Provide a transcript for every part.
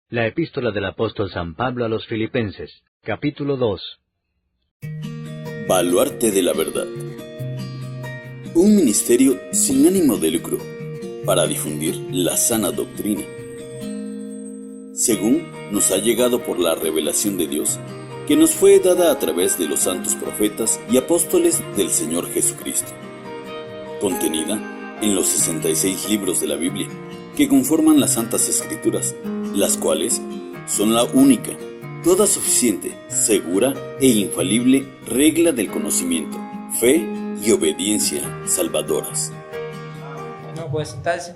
La epístola del apóstol San Pablo a los Filipenses, capítulo 2. Baluarte de la verdad. Un ministerio sin ánimo de lucro para difundir la sana doctrina, según nos ha llegado por la revelación de Dios, que nos fue dada a través de los santos profetas y apóstoles del Señor Jesucristo, contenida en los 66 libros de la Biblia, que conforman las Santas Escrituras, las cuales son la única, toda suficiente, segura e infalible regla del conocimiento, fe y obediencia salvadoras. Bueno, puede sentarse.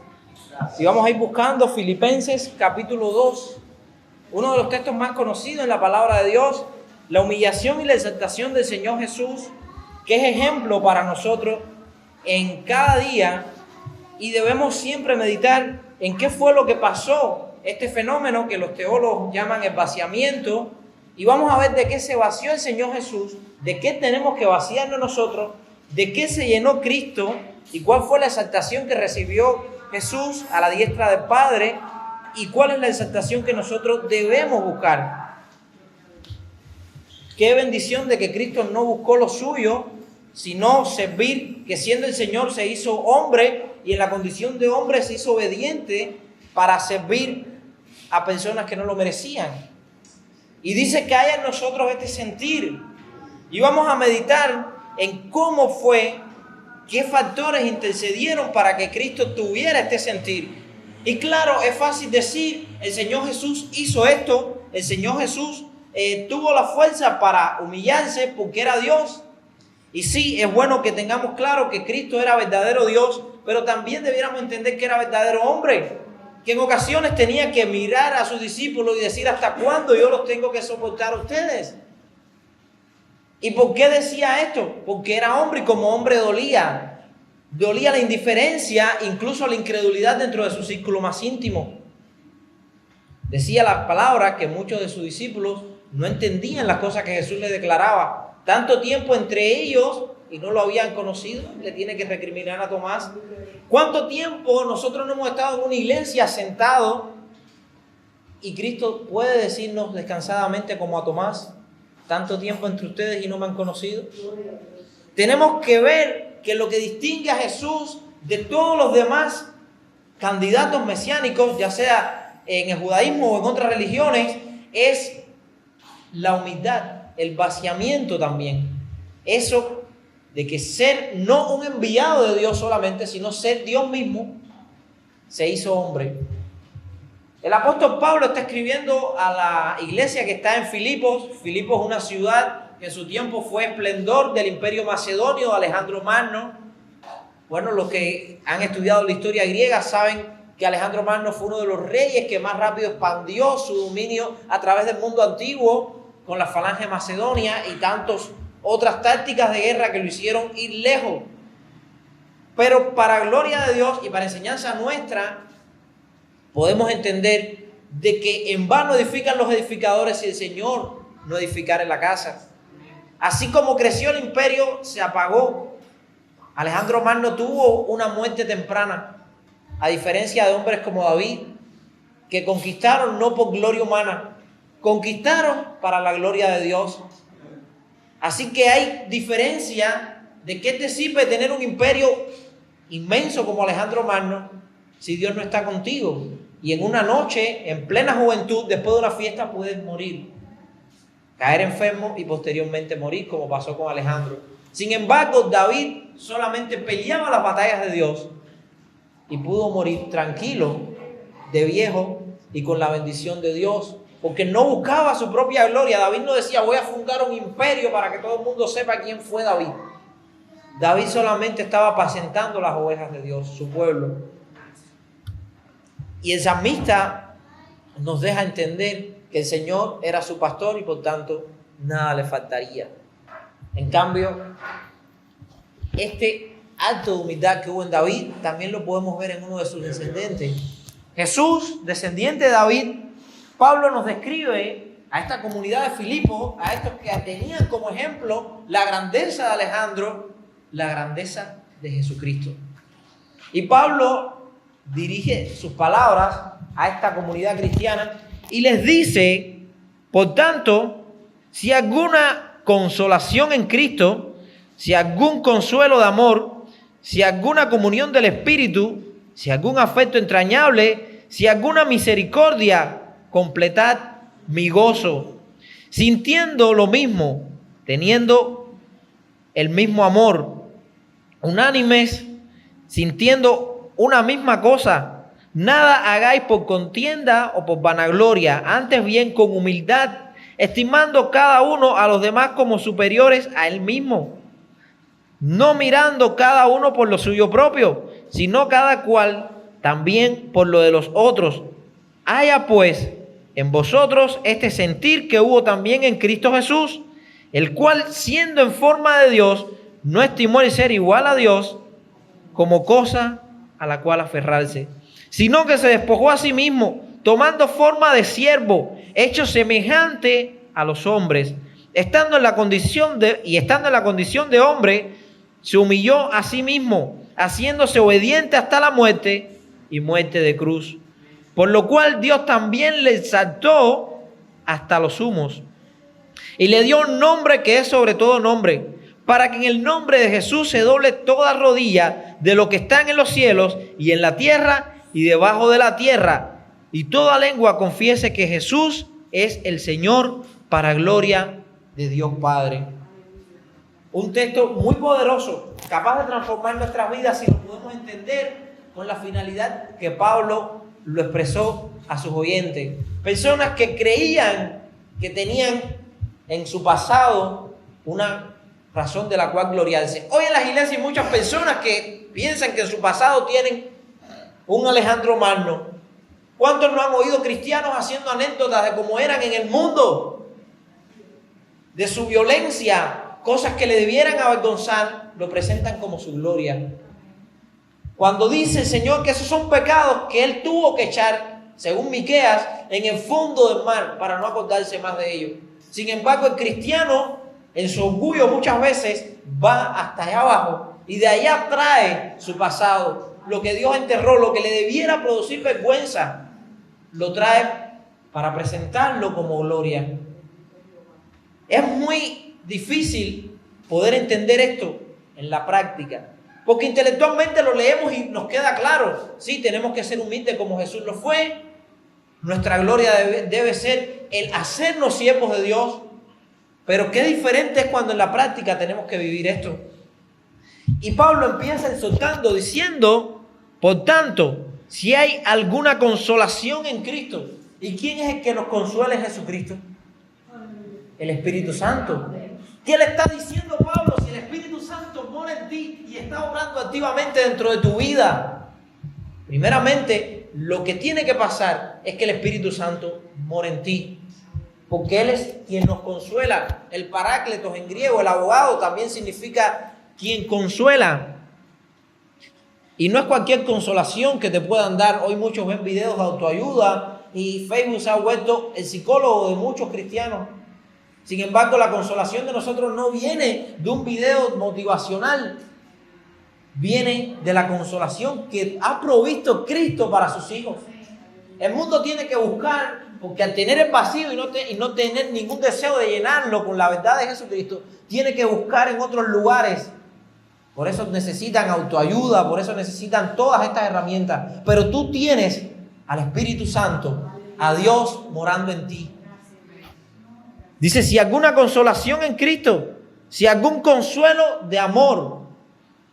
Si vamos a ir buscando Filipenses capítulo 2, uno de los textos más conocidos en la palabra de Dios, la humillación y la exaltación del Señor Jesús, que es ejemplo para nosotros en cada día, y debemos siempre meditar en qué fue lo que pasó, este fenómeno que los teólogos llaman el vaciamiento, y vamos a ver de qué se vació el Señor Jesús, de qué tenemos que vaciarnos nosotros, de qué se llenó Cristo y cuál fue la exaltación que recibió Jesús a la diestra del Padre y cuál es la exaltación que nosotros debemos buscar. Qué bendición de que Cristo no buscó lo suyo, sino servir, que siendo el Señor se hizo hombre y en la condición de hombre se hizo obediente para servir a personas que no lo merecían. Y dice que hay en nosotros este sentir. Y vamos a meditar en cómo fue, qué factores intercedieron para que Cristo tuviera este sentir. Y claro, es fácil decir, el Señor Jesús hizo esto, el Señor Jesús tuvo la fuerza para humillarse porque era Dios. Y sí, es bueno que tengamos claro que Cristo era verdadero Dios, pero también debiéramos entender que era verdadero hombre, que en ocasiones tenía que mirar a sus discípulos y decir, ¿hasta cuándo yo los tengo que soportar a ustedes? ¿Y por qué decía esto? Porque era hombre y como hombre dolía la indiferencia, incluso la incredulidad dentro de su círculo más íntimo. Decía la palabra que muchos de sus discípulos no entendían las cosas que Jesús les declaraba. Tanto tiempo entre ellos y no lo habían conocido, le tiene que recriminar a Tomás. ¿Cuánto tiempo nosotros no hemos estado en una iglesia sentados y Cristo puede decirnos descansadamente como a Tomás, tanto tiempo entre ustedes y no me han conocido? Tenemos que ver que lo que distingue a Jesús de todos los demás candidatos mesiánicos, ya sea en el judaísmo o en otras religiones, es la humildad, el vaciamiento también. Eso de que ser no un enviado de Dios solamente, sino ser Dios mismo, se hizo hombre. El apóstol Pablo está escribiendo a la iglesia que está en Filipos. Filipos es una ciudad que en su tiempo fue esplendor del imperio macedonio de Alejandro Magno. Bueno, los que han estudiado la historia griega saben que Alejandro Magno fue uno de los reyes que más rápido expandió su dominio a través del mundo antiguo con la falange macedonia y tantos otras tácticas de guerra que lo hicieron ir lejos. Pero para gloria de Dios y para enseñanza nuestra, podemos entender de que en vano edifican los edificadores si el Señor no edificara en la casa. Así como creció el imperio, se apagó. Alejandro Magno tuvo una muerte temprana, a diferencia de hombres como David, que conquistaron no por gloria humana, conquistaron para la gloria de Dios. Así que hay diferencia de qué te sirve tener un imperio inmenso como Alejandro Magno si Dios no está contigo. Y en una noche, en plena juventud, después de una fiesta, puedes morir, caer enfermo y posteriormente morir, como pasó con Alejandro. Sin embargo, David solamente peleaba las batallas de Dios y pudo morir tranquilo, de viejo y con la bendición de Dios. Porque no buscaba su propia gloria. David no decía, voy a fundar un imperio para que todo el mundo sepa quién fue David. David solamente estaba apacentando las ovejas de Dios, su pueblo. Y el salmista nos deja entender que el Señor era su pastor y por tanto nada le faltaría. En cambio, este acto de humildad que hubo en David también lo podemos ver en uno de sus descendientes. Jesús, descendiente de David, Pablo nos describe a esta comunidad de Filipos, a estos que tenían como ejemplo la grandeza de Alejandro, la grandeza de Jesucristo. Y Pablo dirige sus palabras a esta comunidad cristiana Y les dice, por tanto, si alguna consolación en Cristo, si algún consuelo de amor, si alguna comunión del Espíritu, si algún afecto entrañable, si alguna misericordia, completad mi gozo, sintiendo lo mismo, teniendo el mismo amor, unánimes, sintiendo una misma cosa. Nada hagáis por contienda o por vanagloria, antes bien con humildad, estimando cada uno a los demás como superiores a él mismo, no mirando cada uno por lo suyo propio, sino cada cual también por lo de los otros. Haya pues en vosotros este sentir que hubo también en Cristo Jesús, el cual, siendo en forma de Dios, no estimó el ser igual a Dios como cosa a la cual aferrarse, sino que se despojó a sí mismo, tomando forma de siervo, hecho semejante a los hombres, estando en la condición de hombre, se humilló a sí mismo, haciéndose obediente hasta la muerte y muerte de cruz. Por lo cual Dios también le exaltó hasta los sumos y le dio un nombre que es sobre todo nombre, para que en el nombre de Jesús se doble toda rodilla de lo que están en los cielos y en la tierra y debajo de la tierra, y toda lengua confiese que Jesús es el Señor, para gloria de Dios Padre. Un texto muy poderoso, capaz de transformar nuestras vidas si lo podemos entender con la finalidad que Pablo lo expresó a sus oyentes. Personas que creían que tenían en su pasado una razón de la cual gloriarse. Hoy en las iglesias hay muchas personas que piensan que en su pasado tienen un Alejandro Magno. ¿Cuántos no han oído cristianos haciendo anécdotas de cómo eran en el mundo? De su violencia, cosas que le debieran avergonzar, lo presentan como su gloria. Cuando dice el Señor que esos son pecados que Él tuvo que echar, según Miqueas, en el fondo del mar para no acordarse más de ellos. Sin embargo, el cristiano, en su orgullo muchas veces, va hasta allá abajo y de allá trae su pasado. Lo que Dios enterró, lo que le debiera producir vergüenza, lo trae para presentarlo como gloria. Es muy difícil poder entender esto en la práctica, porque intelectualmente lo leemos y nos queda claro. Sí, tenemos que ser humildes como Jesús lo fue. Nuestra gloria debe ser el hacernos siervos de Dios. Pero qué diferente es cuando en la práctica tenemos que vivir esto. Y Pablo empieza exhortando diciendo, por tanto, si hay alguna consolación en Cristo. ¿Y quién es el que nos consuela en Jesucristo? El Espíritu Santo. ¿Qué le está diciendo Pablo? Si el Espíritu Santo mora en ti y está obrando activamente dentro de tu vida. Primeramente, lo que tiene que pasar es que el Espíritu Santo mora en ti. Porque Él es quien nos consuela. El parácletos en griego, el abogado, también significa quien consuela. Y no es cualquier consolación que te puedan dar. Hoy muchos ven videos de autoayuda y Facebook se ha vuelto el psicólogo de muchos cristianos. Sin embargo, la consolación de nosotros no viene de un video motivacional. Viene de la consolación que ha provisto Cristo para sus hijos. El mundo tiene que buscar, porque al tener el vacío y no tener ningún deseo de llenarlo con la verdad de Jesucristo, tiene que buscar en otros lugares. Por eso necesitan autoayuda, por eso necesitan todas estas herramientas. Pero tú tienes al Espíritu Santo, a Dios morando en ti. Dice, si alguna consolación en Cristo, si algún consuelo de amor.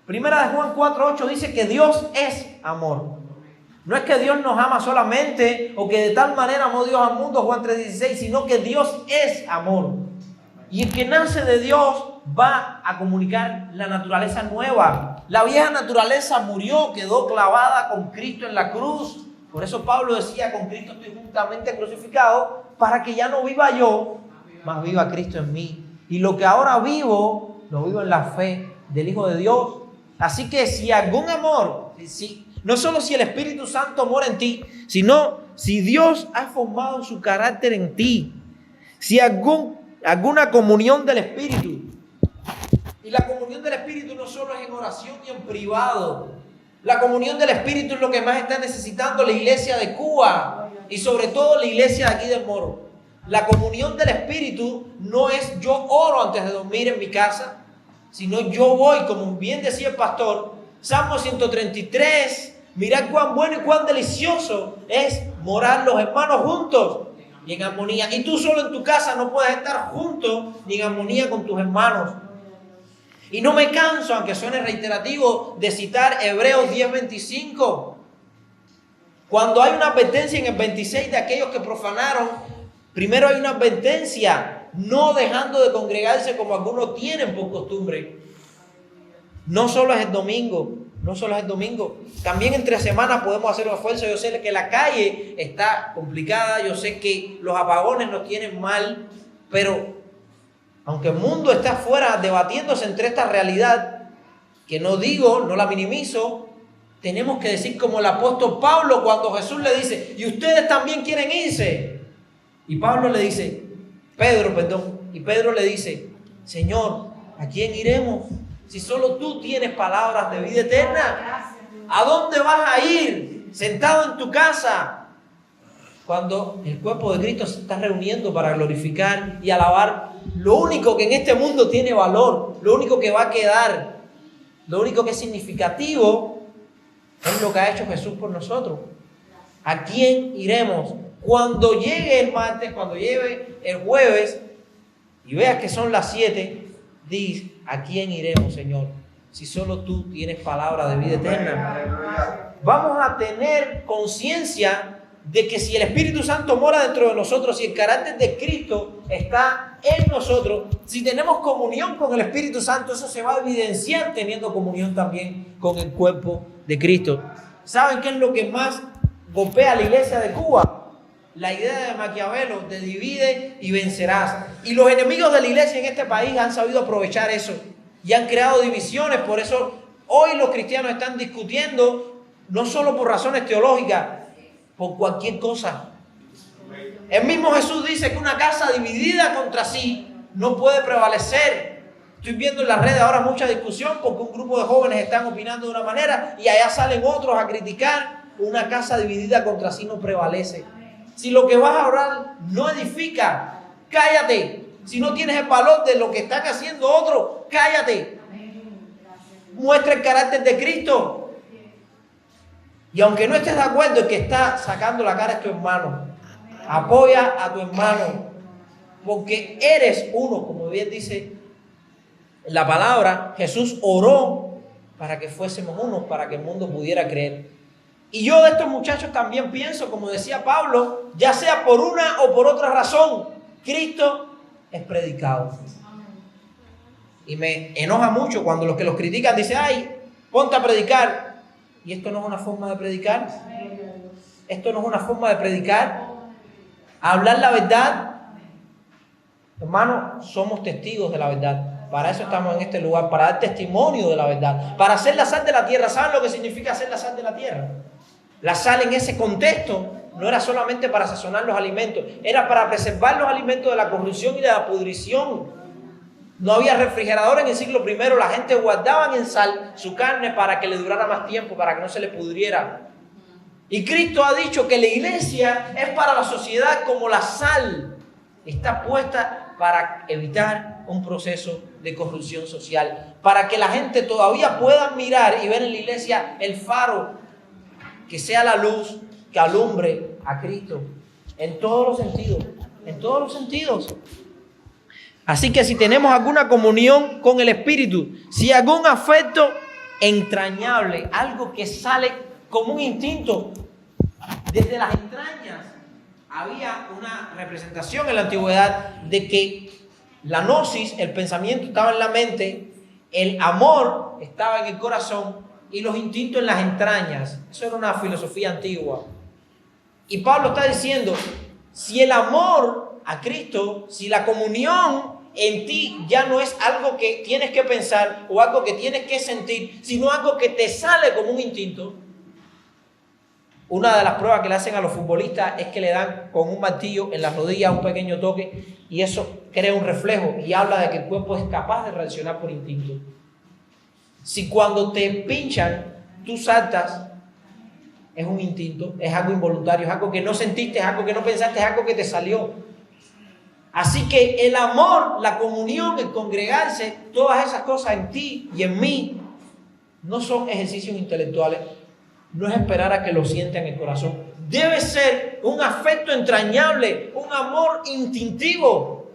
Primera de Juan 4:8 dice que Dios es amor. No es que Dios nos ama solamente o que de tal manera amó Dios al mundo, Juan 3:16, sino que Dios es amor. Y el que nace de Dios va a comunicar la naturaleza nueva. La vieja naturaleza murió, quedó clavada con Cristo en la cruz. Por eso Pablo decía, con Cristo estoy juntamente crucificado, para que ya no viva yo, mas viva Cristo en mí. Y lo que ahora vivo, lo vivo en la fe del Hijo de Dios. Así que si algún amor, no solo si el Espíritu Santo mora en ti, sino si Dios ha formado su carácter en ti, si alguna comunión del Espíritu. Y la comunión del Espíritu no solo es en oración y en privado. La comunión del Espíritu es lo que más está necesitando la iglesia de Cuba y sobre todo la iglesia de aquí de Moro. La comunión del Espíritu no es yo oro antes de dormir en mi casa, sino yo voy, como bien decía el pastor, Salmo 133, mirad cuán bueno y cuán delicioso es morar los hermanos juntos y en armonía. Y tú solo en tu casa no puedes estar juntos ni en armonía con tus hermanos. Y no me canso, aunque suene reiterativo, de citar Hebreos 10:25. Cuando hay una advertencia en el 26 de aquellos que profanaron, primero hay una advertencia, no dejando de congregarse como algunos tienen por costumbre. No solo es el domingo, también entre semanas podemos hacer un esfuerzo. Yo sé que la calle está complicada, yo sé que los apagones nos tienen mal, pero aunque el mundo está afuera debatiéndose entre esta realidad, que no digo, no la minimizo, tenemos que decir como el apóstol Pablo cuando Jesús le dice, ¿y ustedes también quieren irse? Y Pedro le dice, Señor, ¿a quién iremos? Si solo tú tienes palabras de vida eterna, ¿a dónde vas a ir? Sentado en tu casa. Cuando el cuerpo de Cristo se está reuniendo para glorificar y alabar, lo único que en este mundo tiene valor, lo único que va a quedar, lo único que es significativo, es lo que ha hecho Jesús por nosotros. ¿A quién iremos? Cuando llegue el martes, cuando llegue el jueves y veas que son las 7, di, ¿a quién iremos, Señor? Si solo tú tienes palabra de vida eterna. Vamos a tener conciencia de que si el Espíritu Santo mora dentro de nosotros, si el carácter de Cristo está en nosotros, si tenemos comunión con el Espíritu Santo, eso se va a evidenciar teniendo comunión también con el cuerpo de Cristo. ¿Saben qué es lo que más golpea a la iglesia de Cuba? La idea de Maquiavelo, de divide y vencerás. Y los enemigos de la iglesia en este país han sabido aprovechar eso y han creado divisiones. Por eso hoy los cristianos están discutiendo, no solo por razones teológicas, por cualquier cosa. El mismo Jesús dice que una casa dividida contra sí no puede prevalecer. Estoy viendo en las redes ahora mucha discusión porque un grupo de jóvenes están opinando de una manera y allá salen otros a criticar. Una casa dividida contra sí no prevalece. Si lo que vas a orar no edifica, cállate. Si no tienes el valor de lo que están haciendo otros, cállate. Muestra el carácter de Cristo. Y aunque no estés de acuerdo, el que está sacando la cara es tu hermano. Apoya a tu hermano, porque eres uno, como bien dice la palabra. Jesús oró para que fuésemos uno, para que el mundo pudiera creer. Y yo de estos muchachos también pienso, como decía Pablo, ya sea por una o por otra razón, Cristo es predicado. Y me enoja mucho cuando los que los critican dicen, ay, ponte a predicar. ¿Y esto no es una forma de predicar? ¿Esto no es una forma de predicar? Hablar la verdad. Hermano, somos testigos de la verdad. Para eso estamos en este lugar, para dar testimonio de la verdad, para hacer la sal de la tierra. ¿Saben lo que significa hacer la sal de la tierra? La sal en ese contexto no era solamente para sazonar los alimentos, era para preservar los alimentos de la corrupción y de la pudrición. No había refrigerador en el siglo I, la gente guardaba en sal su carne para que le durara más tiempo, para que no se le pudriera. Y Cristo ha dicho que la iglesia es para la sociedad como la sal. Está puesta para evitar un proceso de corrupción social, para que la gente todavía pueda mirar y ver en la iglesia el faro, que sea la luz que alumbre a Cristo en todos los sentidos, en todos los sentidos. Así que si tenemos alguna comunión con el Espíritu, si algún afecto entrañable, algo que sale como un instinto desde las entrañas, había una representación en la antigüedad de que la gnosis, el pensamiento estaba en la mente, el amor estaba en el corazón y los instintos en las entrañas. Eso era una filosofía antigua. Y Pablo está diciendo, si el amor a Cristo, si la comunión en ti ya no es algo que tienes que pensar o algo que tienes que sentir, sino algo que te sale como un instinto. Una de las pruebas que le hacen a los futbolistas es que le dan con un martillo en las rodillas un pequeño toque y eso crea un reflejo y habla de que el cuerpo es capaz de reaccionar por instinto. Si cuando te pinchan tú saltas, es un instinto, es algo involuntario, es algo que no sentiste, es algo que no pensaste, es algo que te salió. Así que el amor, la comunión, el congregarse, todas esas cosas en ti y en mí, no son ejercicios intelectuales, no es esperar a que lo sienta en el corazón. Debe ser un afecto entrañable, un amor instintivo,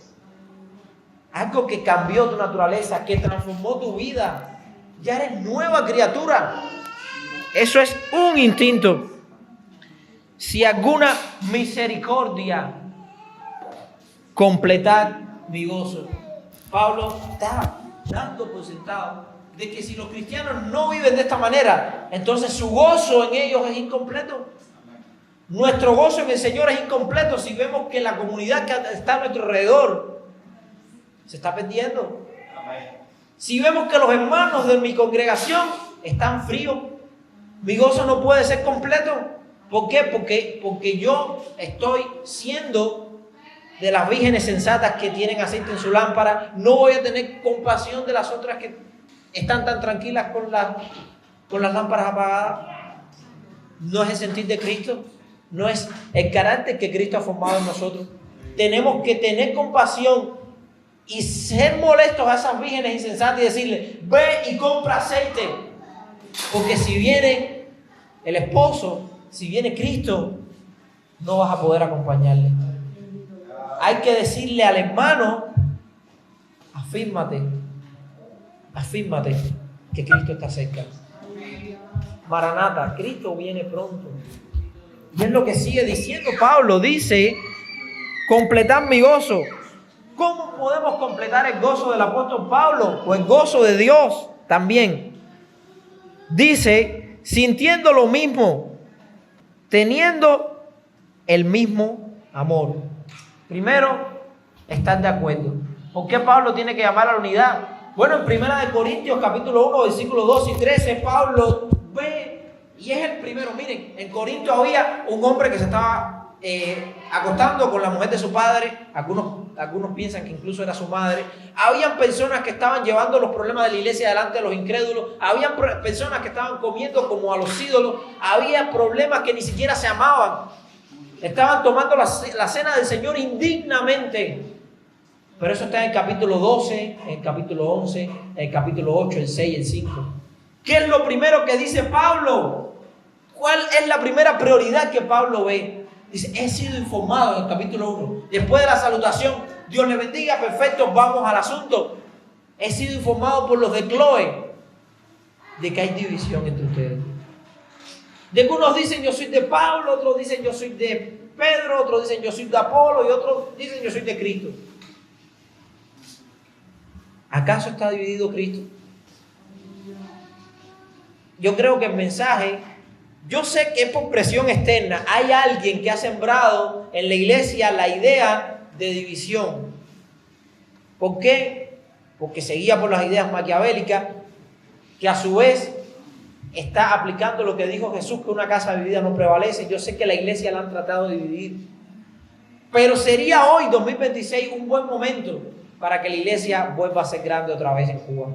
algo que cambió tu naturaleza, que transformó tu vida. Ya eres nueva criatura. Eso es un instinto. Si alguna misericordia completar mi gozo. Pablo está dando por sentado de que si los cristianos no viven de esta manera, entonces su gozo en ellos es incompleto. Nuestro gozo en el Señor es incompleto si vemos que la comunidad que está a nuestro alrededor se está perdiendo. Si vemos que los hermanos de mi congregación están fríos, mi gozo no puede ser completo. ¿Por qué? Porque yo estoy siendo de las vírgenes sensatas que tienen aceite en su lámpara. No voy a tener compasión de las otras que están tan tranquilas con las lámparas apagadas. No es el sentir de Cristo, no es el carácter que Cristo ha formado en nosotros. Tenemos que tener compasión y ser molestos a esas vírgenes insensatas y decirle: ve y compra aceite, porque si viene el esposo, si viene Cristo, no vas a poder acompañarle. Hay que decirle al hermano: afírmate que Cristo está cerca. Maranata, Cristo viene pronto. Y es lo que sigue diciendo Pablo. Dice: completar mi gozo. ¿Cómo podemos completar el gozo del apóstol Pablo? O el gozo de Dios también. Dice: sintiendo lo mismo, teniendo el mismo amor. Primero, estar de acuerdo. ¿Por qué Pablo tiene que llamar a la unidad? Bueno, en 1 Corintios capítulo 1, versículos 2 y 13, Pablo ve, y es el primero. Miren, en Corinto había un hombre que se estaba acostando con la mujer de su padre. Algunos piensan que incluso era su madre. Habían personas que estaban llevando los problemas de la iglesia delante de los incrédulos. Habían personas que estaban comiendo como a los ídolos. Había problemas que ni siquiera se amaban. Estaban tomando la cena del Señor indignamente. Pero eso está en el capítulo 12, en el capítulo 11, en el capítulo 8, el 6 y el 5. ¿Qué es lo primero que dice Pablo? ¿Cuál es la primera prioridad que Pablo ve? Dice: he sido informado, en el capítulo 1. Después de la salutación: Dios le bendiga, perfecto, vamos al asunto. He sido informado por los de Chloe de que hay división entre ustedes. De que unos dicen: yo soy de Pablo, otros dicen: yo soy de Pedro, otros dicen: yo soy de Apolo, y otros dicen: yo soy de Cristo. ¿Acaso está dividido Cristo? Yo creo que el mensaje, yo sé que es por presión externa. Hay alguien que ha sembrado en la iglesia la idea de división. ¿Por qué? Porque se guía por las ideas maquiavélicas, que a su vez está aplicando lo que dijo Jesús, que una casa dividida no prevalece. Yo sé que la iglesia la han tratado de dividir, pero sería hoy, 2026, un buen momento para que la iglesia vuelva a ser grande otra vez en Cuba.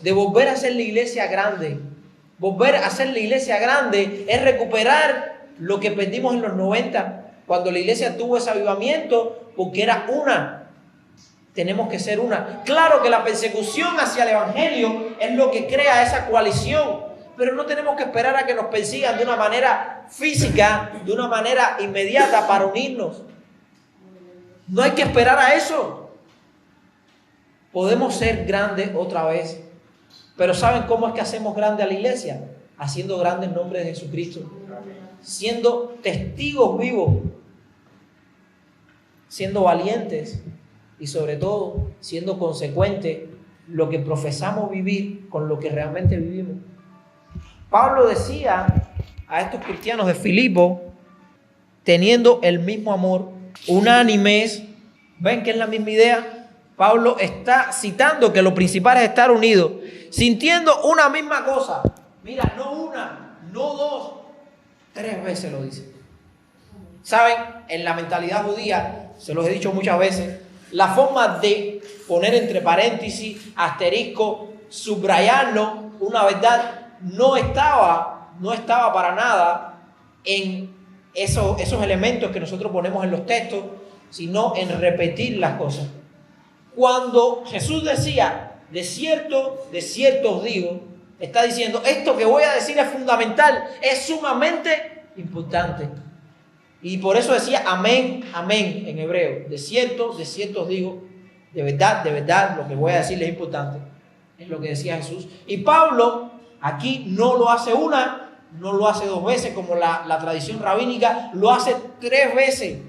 De volver a ser la iglesia grande. Volver a ser la iglesia grande es recuperar lo que perdimos en los 90, cuando la iglesia tuvo ese avivamiento, porque era una. Tenemos que ser una. Claro que la persecución hacia el evangelio es lo que crea esa coalición, pero no tenemos que esperar a que nos persigan de una manera física, de una manera inmediata para unirnos. No hay que esperar a eso. Podemos ser grandes otra vez. Pero ¿saben cómo es que hacemos grande a la iglesia? Haciendo grande el nombre de Jesucristo. Siendo testigos vivos. Siendo valientes. Y sobre todo, siendo consecuentes lo que profesamos vivir con lo que realmente vivimos. Pablo decía a estos cristianos de Filipo, teniendo el mismo amor, unánimes. ¿Ven que es la misma idea? Pablo está citando que lo principal es estar unidos, sintiendo una misma cosa. Mira, no una, no dos, 3 veces lo dice. ¿Saben? En la mentalidad judía, se los he dicho muchas veces, la forma de poner entre paréntesis, asterisco, subrayarlo, una verdad, no estaba para nada en esos elementos que nosotros ponemos en los textos, sino en repetir las cosas. Cuando Jesús decía, de cierto os digo, está diciendo, esto que voy a decir es fundamental, es sumamente importante. Y por eso decía amén, amén en hebreo. De cierto os digo, de verdad, lo que voy a decir es importante. Es lo que decía Jesús. Y Pablo aquí no lo hace una, no lo hace dos veces como la tradición rabínica, lo hace 3 veces.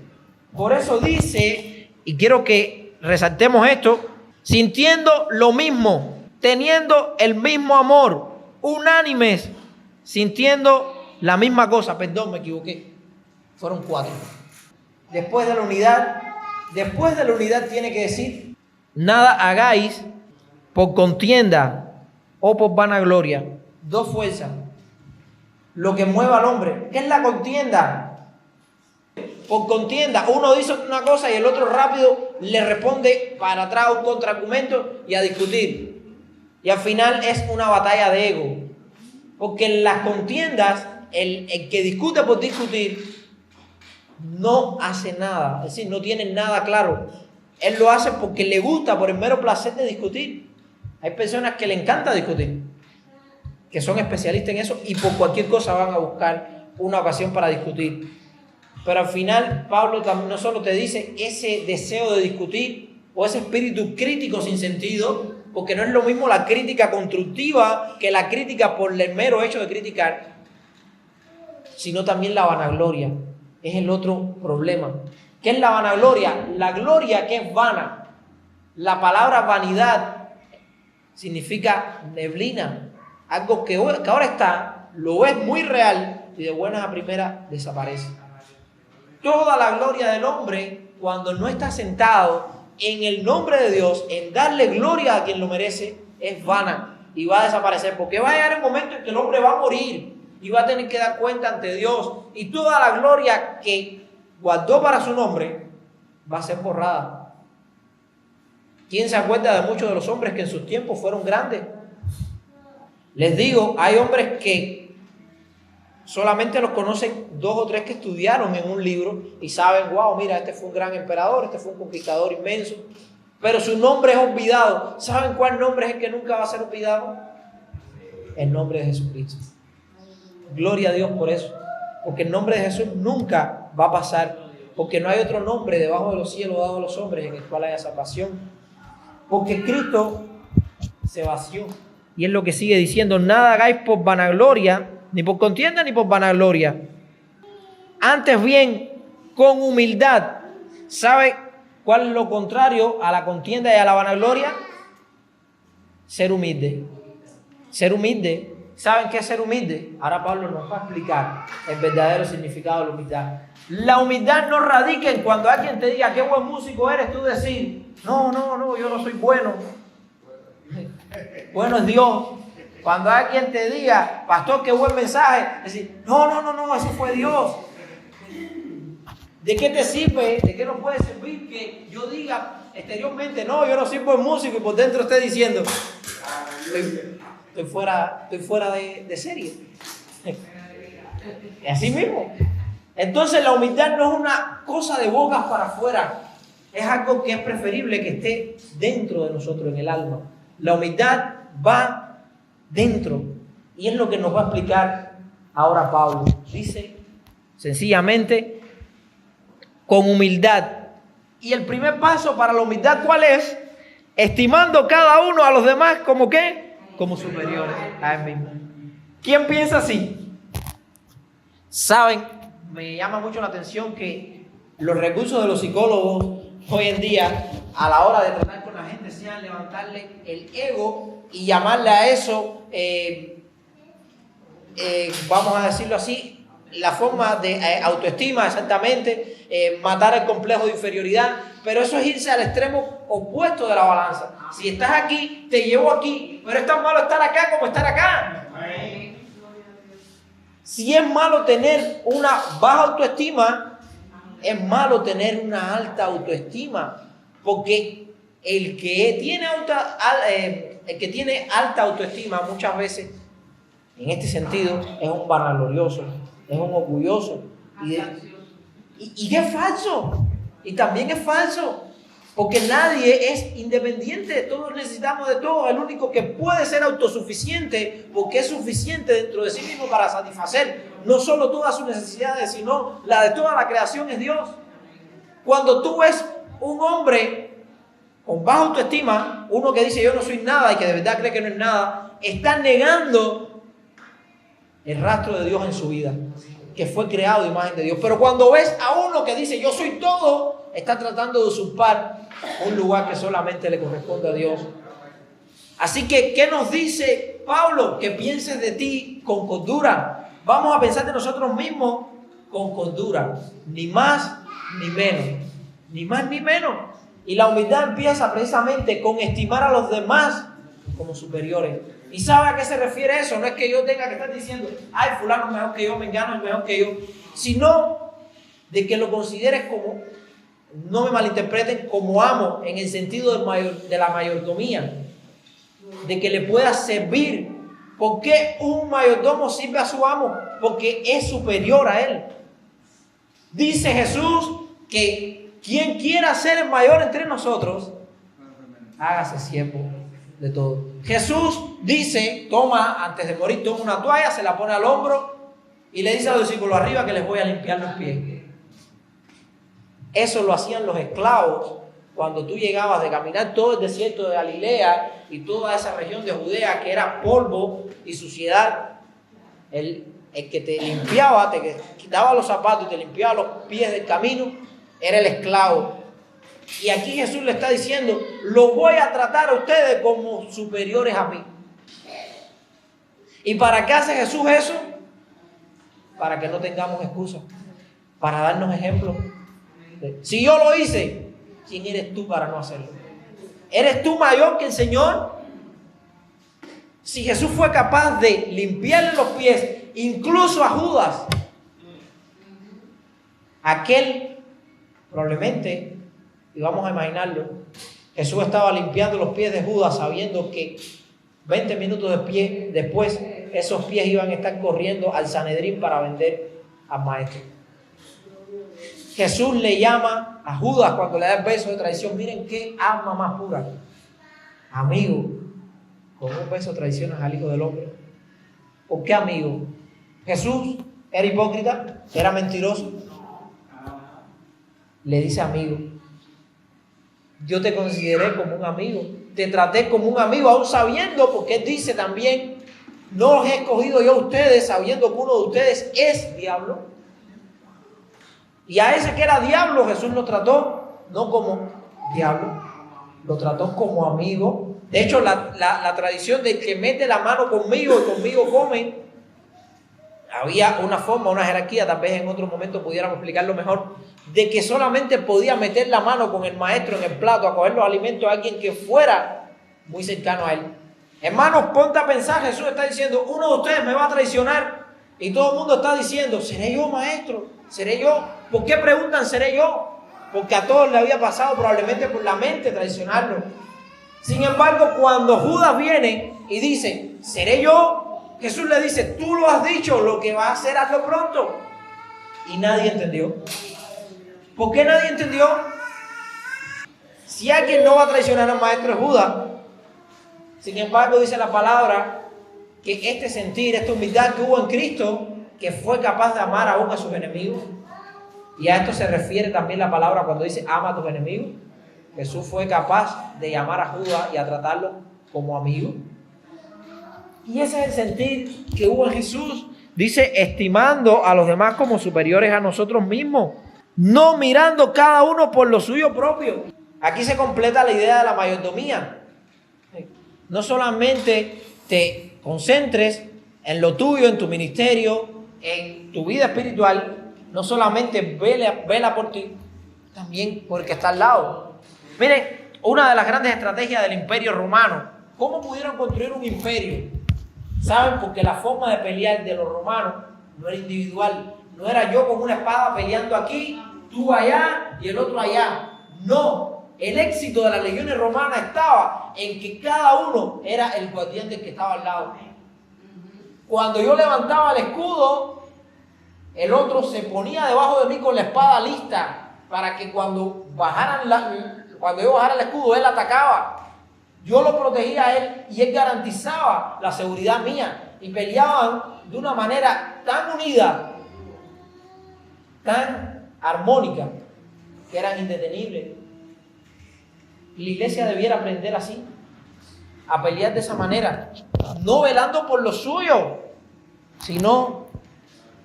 Por eso dice, y quiero que resaltemos esto, sintiendo lo mismo, teniendo el mismo amor, unánimes, sintiendo la misma cosa. Perdón, me equivoqué. Fueron 4. Después de la unidad tiene que decir, nada hagáis por contienda o por vanagloria. 2 fuerzas. Lo que mueva al hombre. ¿Qué es la contienda? Por contienda, uno dice una cosa y el otro rápido le responde para atrás un contraargumento y a discutir. Y al final es una batalla de ego. Porque en las contiendas, el que discute por discutir no hace nada. Es decir, no tiene nada claro. Él lo hace porque le gusta, por el mero placer de discutir. Hay personas que le encanta discutir, que son especialistas en eso y por cualquier cosa van a buscar una ocasión para discutir. Pero al final Pablo también no solo te dice ese deseo de discutir o ese espíritu crítico sin sentido, porque no es lo mismo la crítica constructiva que la crítica por el mero hecho de criticar, sino también la vanagloria. Es el otro problema. ¿Qué es la vanagloria? La gloria que es vana. La palabra vanidad significa neblina. Algo que ahora está, lo ves muy real y de buenas a primeras desaparece. Toda la gloria del hombre, cuando no está sentado en el nombre de Dios, en darle gloria a quien lo merece, es vana y va a desaparecer. Porque va a llegar el momento en que el hombre va a morir y va a tener que dar cuenta ante Dios. Y toda la gloria que guardó para su nombre va a ser borrada. ¿Quién se acuerda de muchos de los hombres que en sus tiempos fueron grandes? Les digo, hay hombres que solamente los conocen 2 o 3 que estudiaron en un libro y saben, wow, mira, este fue un gran emperador, este fue un conquistador inmenso, pero su nombre es olvidado. ¿Saben cuál nombre es el que nunca va a ser olvidado? El nombre de Jesucristo. Gloria a Dios por eso, porque el nombre de Jesús nunca va a pasar, porque no hay otro nombre debajo de los cielos dado a los hombres en el cual haya salvación, porque Cristo se vació. Y es lo que sigue diciendo, nada hagáis por vanagloria, ni por contienda ni por vanagloria. Antes bien, con humildad. ¿Sabe cuál es lo contrario a la contienda y a la vanagloria? Ser humilde. Ser humilde. ¿Saben qué es ser humilde? Ahora Pablo nos va a explicar el verdadero significado de la humildad. La humildad no radica en cuando alguien te diga qué buen músico eres, tú decir, no, yo no soy bueno. Bueno es Dios. Cuando alguien te diga, pastor, qué buen mensaje, decir, no, ese fue Dios. ¿De qué te sirve? ¿De qué nos puede servir que yo diga exteriormente, no, yo no soy buen músico y por dentro esté diciendo, estoy fuera de serie? Así mismo. Entonces la humildad no es una cosa de bocas para afuera, es algo que es preferible que esté dentro de nosotros, en el alma. La humildad va dentro. Y es lo que nos va a explicar ahora Pablo. Dice, sencillamente, con humildad. Y el primer paso para la humildad, ¿cuál es? Estimando cada uno a los demás como ¿qué? Como superiores a él mismo. ¿Quién piensa así? Saben, me llama mucho la atención que los recursos de los psicólogos hoy en día, a la hora de tratar con la gente, sean levantarle el ego y llamarle a eso, vamos a decirlo así, la forma de autoestima, exactamente, matar el complejo de inferioridad, pero eso es irse al extremo opuesto de la balanza. Si estás aquí, te llevo aquí, pero es tan malo estar acá como estar acá. Si es malo tener una baja autoestima, es malo tener una alta autoestima, porque el que tiene alta autoestima muchas veces En este sentido, es un vanaglorioso, es un orgulloso y es falso. Y también es falso, porque nadie es independiente, todos necesitamos de todo. El único que puede ser autosuficiente, porque es suficiente dentro de sí mismo para satisfacer no solo todas sus necesidades, sino la de toda la creación, es Dios. Cuando tú ves un hombre con baja autoestima, uno que dice yo no soy nada y que de verdad cree que no es nada, está negando el rastro de Dios en su vida, que fue creado de imagen de Dios. Pero cuando ves a uno que dice yo soy todo, está tratando de usurpar un lugar que solamente le corresponde a Dios. Así que, ¿qué nos dice Pablo? Que pienses de ti con cordura. Vamos a pensar de nosotros mismos con cordura, ni más ni menos, ni más ni menos. Y la humildad empieza precisamente con estimar a los demás como superiores. ¿Y sabe a qué se refiere eso? No es que yo tenga que estar diciendo, ay, fulano es mejor que yo, mengano es mejor que yo, sino de que lo consideres como, no me malinterpreten, como amo, en el sentido de la mayordomía, de que le pueda servir. ¿Por qué un mayordomo sirve a su amo? Porque es superior a él. Dice Jesús que quien quiera ser el mayor entre nosotros, hágase siervo de todo. Jesús dice, antes de morir, toma una toalla, se la pone al hombro y le dice a los discípulos arriba que les voy a limpiar los pies. Eso lo hacían los esclavos cuando tú llegabas de caminar todo el desierto de Galilea y toda esa región de Judea que era polvo y suciedad. El que te limpiaba, te quitaba los zapatos y te limpiaba los pies del camino, era el esclavo. Y aquí Jesús le está diciendo, los voy a tratar a ustedes como superiores a mí. ¿Y para qué hace Jesús eso? Para que no tengamos excusas, para darnos ejemplos. Si yo lo hice, ¿quién eres tú para no hacerlo? ¿Eres tú mayor que el Señor? Si Jesús fue capaz de limpiarle los pies, incluso a Judas, aquel probablemente, y vamos a imaginarlo, Jesús estaba limpiando los pies de Judas sabiendo que 20 minutos después esos pies iban a estar corriendo al Sanedrín para vender al maestro. Jesús le llama a Judas cuando le da el beso de traición. Miren qué alma más pura. Amigo, con un beso traicionas al Hijo del Hombre. ¿Por qué amigo? Jesús era hipócrita, era mentiroso. Le dice amigo. Yo te consideré como un amigo, te traté como un amigo, aún sabiendo, porque él dice también, no los he escogido yo a ustedes, sabiendo que uno de ustedes es diablo. Y a ese que era diablo, Jesús lo trató no como diablo, lo trató como amigo. De hecho, la tradición de que mete la mano conmigo y conmigo come, había una forma, una jerarquía, tal vez en otro momento pudiéramos explicarlo mejor, de que solamente podía meter la mano con el maestro en el plato a coger los alimentos a alguien que fuera muy cercano a él. Hermanos, ponte a pensar, Jesús está diciendo, uno de ustedes me va a traicionar, y todo el mundo está diciendo, ¿seré yo, maestro? ¿Seré yo? ¿Por qué preguntan, seré yo? Porque a todos le había pasado probablemente por la mente traicionarlo. Sin embargo, cuando Judas viene y dice, ¿seré yo? Jesús le dice, tú lo has dicho, lo que vas a hacer, hazlo pronto. Y nadie entendió. ¿Por qué nadie entendió? Si alguien no va a traicionar al maestro es Judas. Sin embargo, dice la palabra que este sentir, esta humildad que hubo en Cristo, que fue capaz de amar aún a sus enemigos. Y a esto se refiere también la palabra cuando dice ama a tus enemigos. Jesús fue capaz de llamar a Judas y a tratarlo como amigo. Y ese es el sentir que hubo en Jesús. Dice, estimando a los demás como superiores a nosotros mismos, no mirando cada uno por lo suyo propio. Aquí se completa la idea de la mayordomía. No solamente te concentres en lo tuyo, en tu ministerio, en tu vida espiritual, no solamente vela por ti, también por el que está al lado. Miren, una de las grandes estrategias del imperio romano, ¿cómo pudieron construir un imperio? ¿Saben? Porque la forma de pelear de los romanos no era individual. No era yo con una espada peleando aquí, tú allá y el otro allá. No, el éxito de las legiones romanas estaba en que cada uno era el guardián del que estaba al lado. Cuando yo levantaba el escudo, el otro se ponía debajo de mí con la espada lista para que cuando yo bajara el escudo, él atacaba. Yo lo protegía a él y él garantizaba la seguridad mía. Y peleaban de una manera tan unida, tan armónica, que eran indetenibles. Y la iglesia debiera aprender así, a pelear de esa manera, no velando por lo suyo, sino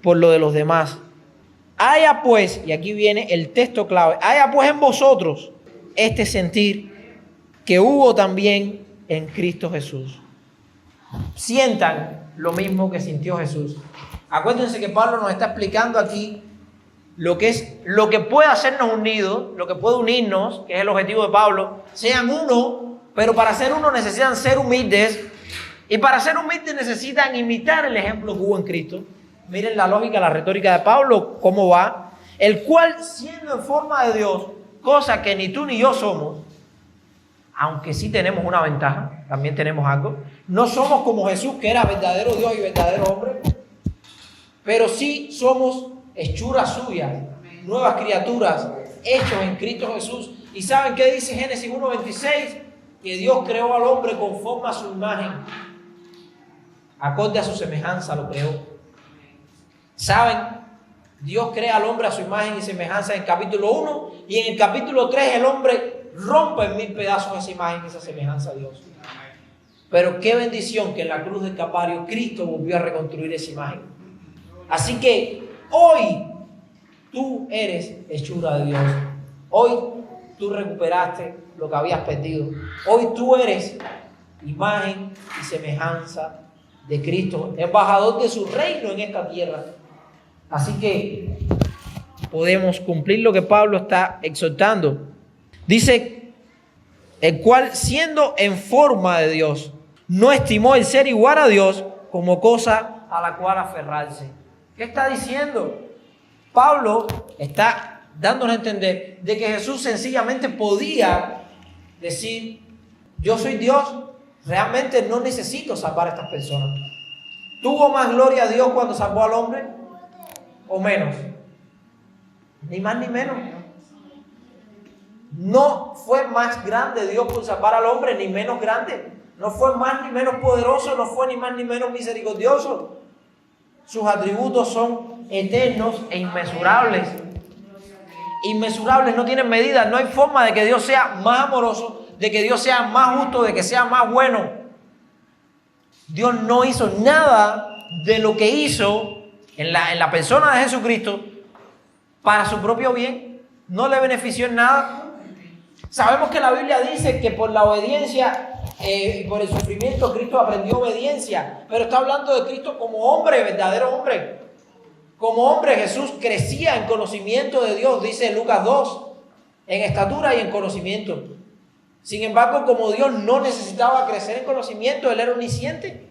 por lo de los demás. Haya pues, y aquí viene el texto clave, haya pues en vosotros este sentir que hubo también en Cristo Jesús. Sientan lo mismo que sintió Jesús. Acuérdense que Pablo nos está explicando aquí lo que puede hacernos unidos, lo que puede unirnos, que es el objetivo de Pablo. Sean uno, pero para ser uno necesitan ser humildes, y para ser humildes necesitan imitar el ejemplo que hubo en Cristo. Miren la lógica, la retórica de Pablo, cómo va. El cual, siendo en forma de Dios, cosa que ni tú ni yo somos, aunque sí tenemos una ventaja, también tenemos algo. No somos como Jesús, que era verdadero Dios y verdadero hombre, pero sí somos hechuras suyas, nuevas criaturas, hechos en Cristo Jesús. ¿Y saben qué dice Génesis 1:26? Que Dios creó al hombre conforme a su imagen, acorde a su semejanza lo creó. ¿Saben? Dios crea al hombre a su imagen y semejanza en el capítulo 1, y en el capítulo 3 el hombre rompe en 1000 pedazos esa imagen, esa semejanza a Dios. Pero qué bendición que en la cruz del Calvario Cristo volvió a reconstruir esa imagen. Así que hoy tú eres hechura de Dios. Hoy tú recuperaste lo que habías perdido. Hoy tú eres imagen y semejanza de Cristo, embajador de su reino en esta tierra. Así que podemos cumplir lo que Pablo está exhortando. Dice, el cual siendo en forma de Dios, no estimó el ser igual a Dios como cosa a la cual aferrarse. ¿Qué está diciendo? Pablo está dándonos a entender de que Jesús sencillamente podía decir, yo soy Dios, realmente no necesito salvar a estas personas. ¿Tuvo más gloria a Dios cuando salvó al hombre? ¿O menos? Ni más ni menos. No fue más grande Dios por salvar al hombre, ni menos grande. No fue más ni menos poderoso, no fue ni más ni menos misericordioso. Sus atributos son eternos e inmesurables. Inmesurables, no tienen medida. No hay forma de que Dios sea más amoroso, de que Dios sea más justo, de que sea más bueno. Dios no hizo nada de lo que hizo en la persona de Jesucristo para su propio bien. No le benefició en nada. Sabemos que la Biblia dice que por la obediencia y por el sufrimiento Cristo aprendió obediencia, pero está hablando de Cristo como hombre, verdadero hombre. Como hombre Jesús crecía en conocimiento de Dios, dice Lucas 2, en estatura y en conocimiento. Sin embargo, como Dios no necesitaba crecer en conocimiento, Él era omnisciente.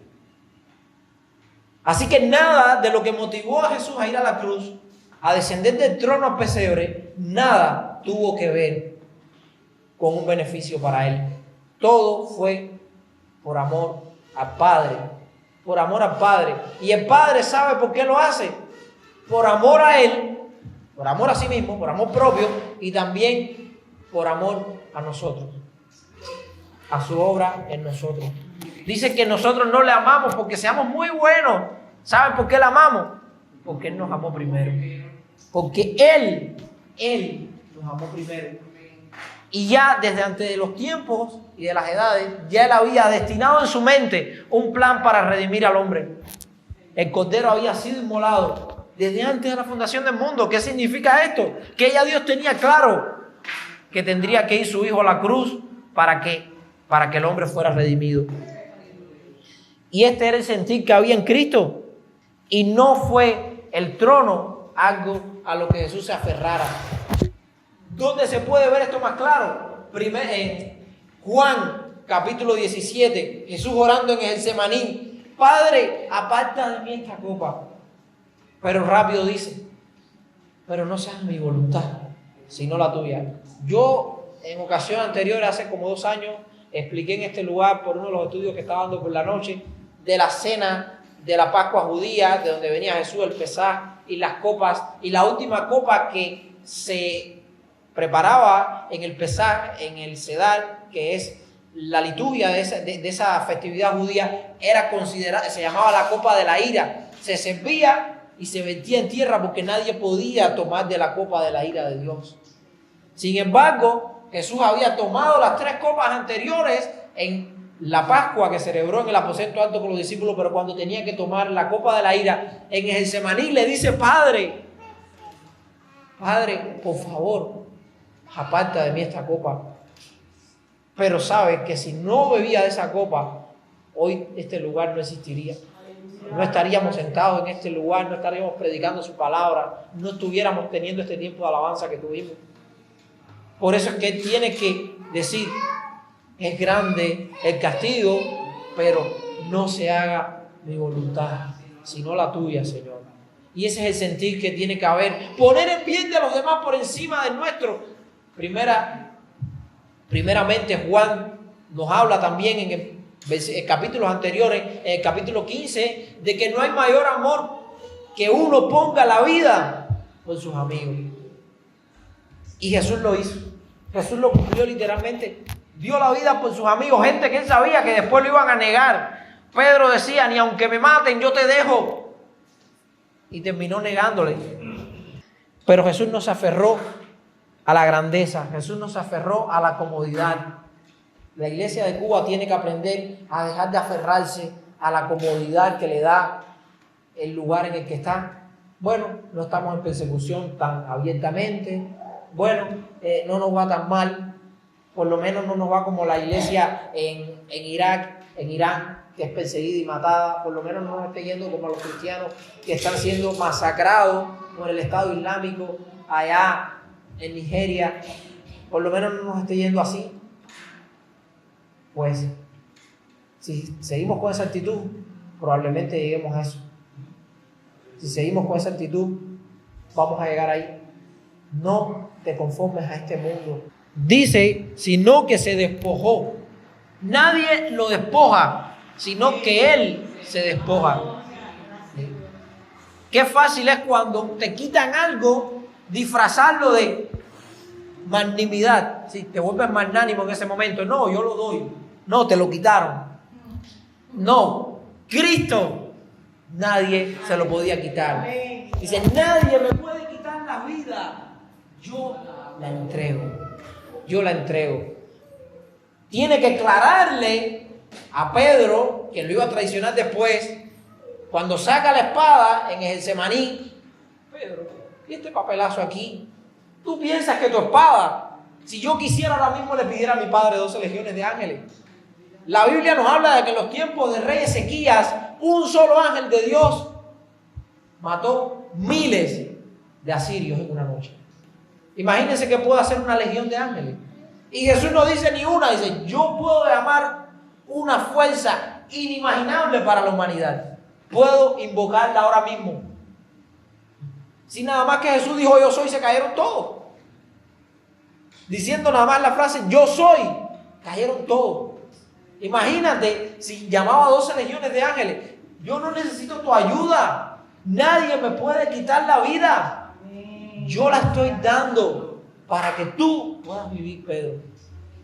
Así que nada de lo que motivó a Jesús a ir a la cruz, a descender del trono al pesebre, nada tuvo que ver con un beneficio para Él. Todo fue por amor al Padre. Por amor al Padre. Y el Padre sabe por qué lo hace. Por amor a Él, por amor a sí mismo, por amor propio y también por amor a nosotros. A su obra en nosotros. Dice que nosotros no le amamos porque seamos muy buenos. ¿Saben por qué le amamos? Porque Él nos amó primero. Porque Él nos amó primero. Y ya desde antes de los tiempos y de las edades, ya Él había destinado en su mente un plan para redimir al hombre. El Cordero había sido inmolado desde antes de la fundación del mundo. ¿Qué significa esto? Que ya Dios tenía claro que tendría que ir su Hijo a la cruz para que el hombre fuera redimido. Y este era el sentir que había en Cristo. Y no fue el trono algo a lo que Jesús se aferrara. ¿Dónde se puede ver esto más claro? Primero, en Juan capítulo 17, Jesús orando en el Getsemaní. Padre, aparta de mí esta copa. Pero rápido dice, pero no sea mi voluntad, sino la tuya. Yo en ocasión anterior, hace como 2 años, expliqué en este lugar por uno de los estudios que estaba dando por la noche, de la cena de la Pascua judía, de donde venía Jesús, el Pesaj y las copas, y la última copa que se preparaba en el Pesaj, en el Sedar, que es la liturgia de esa festividad judía, era considerada, se llamaba la copa de la ira. Se servía y se vertía en tierra porque nadie podía tomar de la copa de la ira de Dios. Sin embargo, Jesús había tomado las 3 copas anteriores en la Pascua que celebró en el aposento alto con los discípulos, pero cuando tenía que tomar la copa de la ira en el Getsemaní, le dice: Padre, por favor, aparta de mí esta copa. Pero sabe que si no bebía de esa copa, hoy este lugar no existiría. No estaríamos sentados en este lugar, no estaríamos predicando su palabra, no estuviéramos teniendo este tiempo de alabanza que tuvimos. Por eso es que él tiene que decir: es grande el castigo, pero no se haga mi voluntad, sino la tuya, Señor. Y ese es el sentir que tiene que haber. Poner el bien de los demás por encima del nuestro. Primeramente, Juan nos habla también en capítulos anteriores, en el capítulo 15, de que no hay mayor amor que uno ponga la vida por sus amigos. Y Jesús lo hizo. Jesús lo cumplió literalmente. Dio la vida por sus amigos, gente que él sabía que después lo iban a negar. Pedro decía: ni aunque me maten, yo te dejo. Y terminó negándole. Pero Jesús no se aferró a la grandeza. Jesús no se aferró a la comodidad. La iglesia de Cuba tiene que aprender a dejar de aferrarse a la comodidad que le da el lugar en el que está. Bueno, no estamos en persecución tan abiertamente. Bueno, no nos va tan mal. Por lo menos no nos va como la iglesia en Irak, en Irán, que es perseguida y matada. Por lo menos no nos esté yendo como los cristianos que están siendo masacrados por el Estado Islámico allá en Nigeria. Por lo menos no nos esté yendo así. Pues, si seguimos con esa actitud, probablemente lleguemos a eso. Si seguimos con esa actitud, vamos a llegar ahí. No te conformes a este mundo. Dice, sino que se despojó. Nadie lo despoja, sino que Él se despoja. Qué fácil es cuando te quitan algo, disfrazarlo de magnanimidad. Si te vuelves magnánimo en ese momento, no, yo lo doy. No, te lo quitaron. No, Cristo, nadie se lo podía quitar. Dice, nadie me puede quitar la vida. Yo la entrego. Yo la entrego. Tiene que aclararle a Pedro, que lo iba a traicionar después, cuando saca la espada en el Getsemaní. Pedro, ¿y este papelazo aquí? ¿Tú piensas que tu espada, si yo quisiera ahora mismo le pidiera a mi padre 12 legiones de ángeles? La Biblia nos habla de que en los tiempos del rey Ezequías, un solo ángel de Dios mató miles de asirios en una noche. Imagínense que puedo hacer una legión de ángeles. Y Jesús no dice ni una, dice, yo puedo llamar una fuerza inimaginable para la humanidad. Puedo invocarla ahora mismo. Si nada más que Jesús dijo yo soy, se cayeron todos. Diciendo nada más la frase yo soy, cayeron todos. Imagínate si llamaba a 12 legiones de ángeles. Yo no necesito tu ayuda. Nadie me puede quitar la vida. Yo la estoy dando para que tú puedas vivir, Pedro.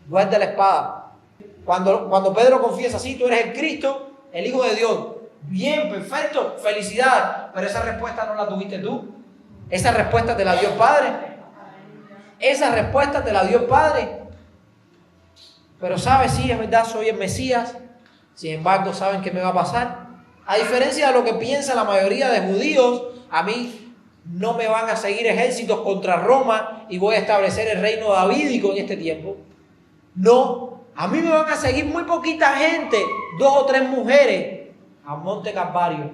Guarda la espada. Cuando Pedro confiesa, sí, tú eres el Cristo, el Hijo de Dios. Bien, perfecto, felicidad. Pero esa respuesta no la tuviste tú. Esa respuesta te la dio el Padre. Esa respuesta te la dio el Padre. Pero sabes, sí, es verdad, soy el Mesías. Sin embargo, ¿saben qué me va a pasar? A diferencia de lo que piensa la mayoría de judíos, a mí no me van a seguir ejércitos contra Roma y voy a establecer el reino davídico en este tiempo. No, a mí me van a seguir muy poquita gente, 2 o 3 mujeres, a Monte Calvario.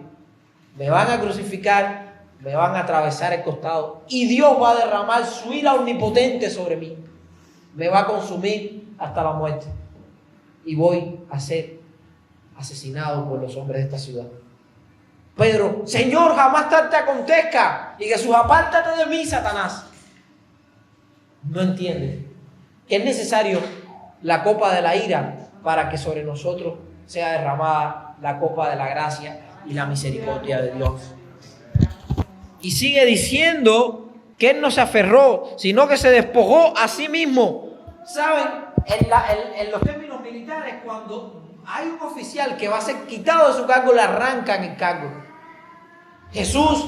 Me van a crucificar, me van a atravesar el costado y Dios va a derramar su ira omnipotente sobre mí. Me va a consumir hasta la muerte y voy a ser asesinado por los hombres de esta ciudad. Pedro, Señor, jamás tal te acontezca. Y Jesús, apártate de mí, Satanás. No entiende que es necesario la copa de la ira para que sobre nosotros sea derramada la copa de la gracia y la misericordia de Dios. Y sigue diciendo que Él no se aferró, sino que se despojó a sí mismo. ¿Saben? En los términos militares, cuando hay un oficial que va a ser quitado de su cargo, le arrancan el cargo. Jesús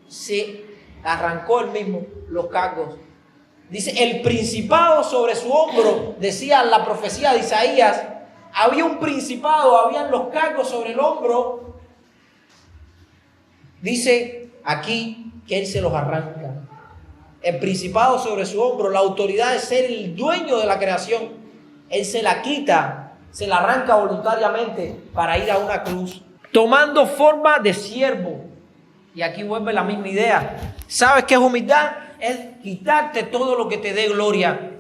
se arrancó él mismo los cargos. Dice, el principado sobre su hombro, decía la profecía de Isaías, había un principado, habían los cargos sobre el hombro. Dice aquí que Él se los arranca. El principado sobre su hombro, la autoridad de ser el dueño de la creación, Él se la quita, se la arranca voluntariamente para ir a una cruz, tomando forma de siervo. Y aquí vuelve la misma idea. ¿Sabes qué es humildad? Es quitarte todo lo que te dé gloria.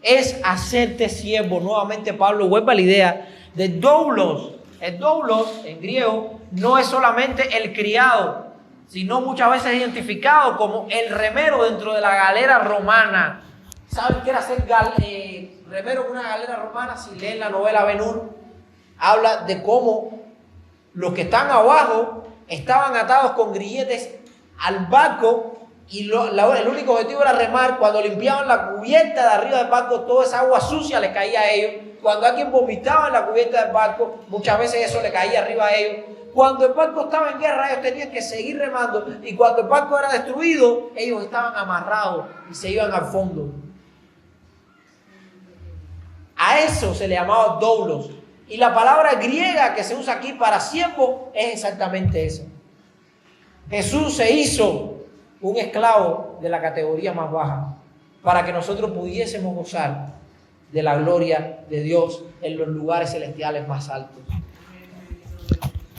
Es hacerte siervo. Nuevamente Pablo vuelve a la idea de doulos. El doulos en griego no es solamente el criado, sino muchas veces identificado como el remero dentro de la galera romana. ¿Saben qué era ser remero en una galera romana? Si leen la novela Ben-Hur, habla de cómo los que están abajo estaban atados con grilletes al barco y el único objetivo era remar. Cuando limpiaban la cubierta de arriba del barco, toda esa agua sucia le caía a ellos. Cuando alguien vomitaba en la cubierta del barco, muchas veces eso le caía arriba a ellos. Cuando el barco estaba en guerra, ellos tenían que seguir remando, y cuando el barco era destruido, ellos estaban amarrados y se iban al fondo. A eso se le llamaba doulos. Y la palabra griega que se usa aquí para siervo es exactamente eso. Jesús se hizo un esclavo de la categoría más baja para que nosotros pudiésemos gozar de la gloria de Dios en los lugares celestiales más altos.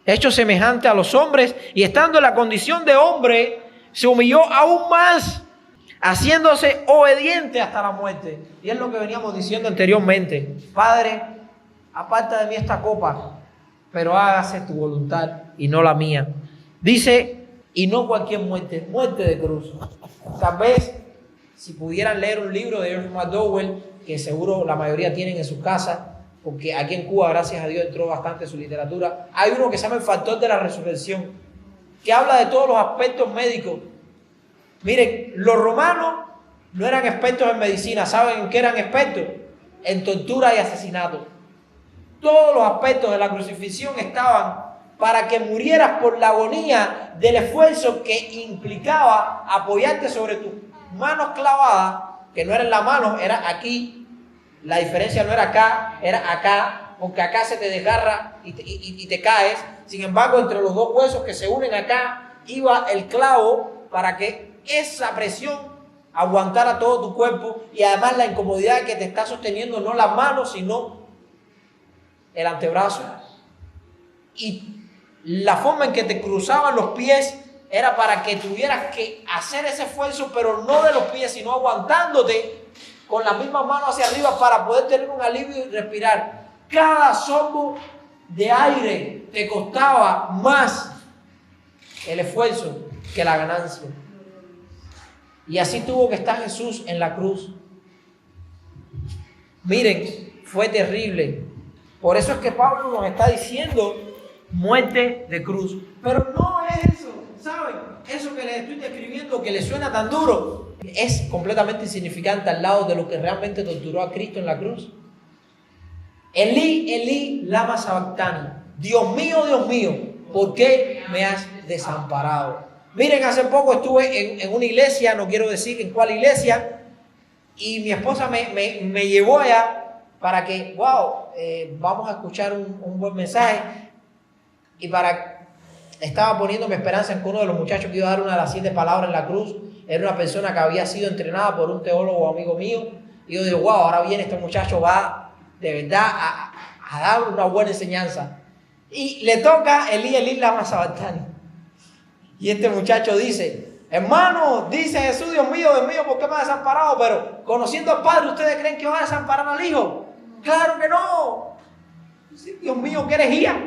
Hecho semejante a los hombres, y estando en la condición de hombre, se humilló aún más, haciéndose obediente hasta la muerte. Y es lo que veníamos diciendo anteriormente. Padre, aparta de mí esta copa, pero hágase tu voluntad y no la mía. Dice, y no cualquier muerte, muerte de cruz. Tal vez, si pudieran leer un libro de George McDowell, que seguro la mayoría tienen en sus casas, porque aquí en Cuba, gracias a Dios, entró bastante su literatura. Hay uno que se llama El Factor de la Resurrección, que habla de todos los aspectos médicos. Miren, los romanos no eran expertos en medicina. ¿Saben en qué eran expertos? En tortura y asesinato. Todos los aspectos de la crucifixión estaban para que murieras por la agonía del esfuerzo que implicaba apoyarte sobre tus manos clavadas, que no era en la mano, era aquí. La diferencia no era acá, era acá, porque acá se te desgarra y te caes. Sin embargo, entre los dos huesos que se unen acá, iba el clavo para que esa presión aguantara todo tu cuerpo, y además la incomodidad que te está sosteniendo no las manos, sino el antebrazo. Y la forma en que te cruzaban los pies era para que tuvieras que hacer ese esfuerzo, pero no de los pies, sino aguantándote con las mismas manos hacia arriba para poder tener un alivio y respirar. Cada sorbo de aire te costaba más el esfuerzo que la ganancia. Y así tuvo que estar Jesús en la cruz. Miren, fue terrible. Por eso es que Pablo nos está diciendo muerte de cruz. Pero no es eso, ¿saben? Eso que les estoy describiendo, que les suena tan duro, es completamente insignificante al lado de lo que realmente torturó a Cristo en la cruz. Elí, Elí, lama sabactani. Dios mío, ¿por qué me has desamparado? Miren, hace poco estuve en una iglesia, no quiero decir en cuál iglesia, y mi esposa me llevó allá para que, vamos a escuchar un buen mensaje, y estaba poniendo mi esperanza en que uno de los muchachos que iba a dar una de las 7 palabras en la cruz era una persona que había sido entrenada por un teólogo amigo mío, y yo digo, ahora viene este muchacho, va de verdad a dar una buena enseñanza, y le toca Elí, lama sabactani. Y este muchacho dice, hermano, dice Jesús, Dios mío, ¿por qué me ha desamparado? Pero conociendo al Padre, ¿ustedes creen que va a desamparar al Hijo? Claro que no. Dios mío, qué herejía.